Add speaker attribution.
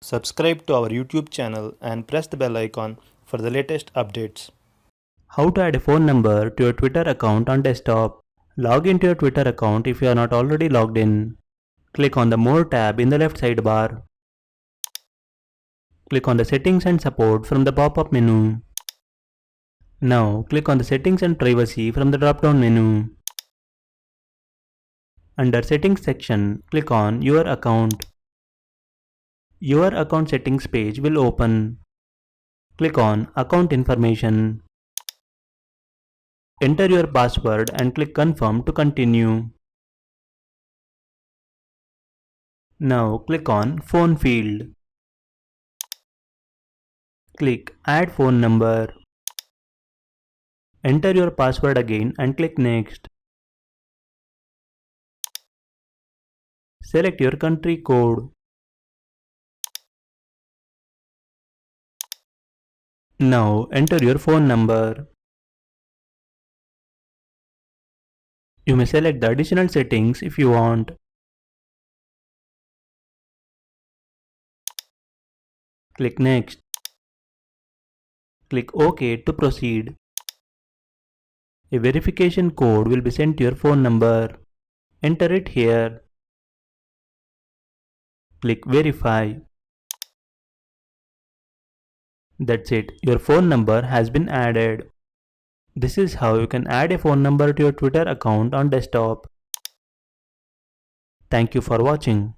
Speaker 1: Subscribe to our YouTube channel and press the bell icon for the latest updates. How to add a phone number to your Twitter account on desktop. Log into your Twitter account if you are not already logged in. Click on the More tab in the left sidebar. Click on the Settings and Support from the pop-up menu. Now click on the Settings and Privacy from the drop-down menu. Under Settings section, click on Your Account. Your account settings page will open. Click on Account Information. Enter your password and click Confirm to continue. Now click on Phone field. Click Add phone number. Enter your password again and click Next. Select your country code. Now enter your phone number. You may select the additional settings if you want. Click Next. Click OK to proceed. A verification code will be sent to your phone number. Enter it here. Click Verify. That's it, your phone number has been added. This is how you can add a phone number to your Twitter account on desktop. Thank you for watching.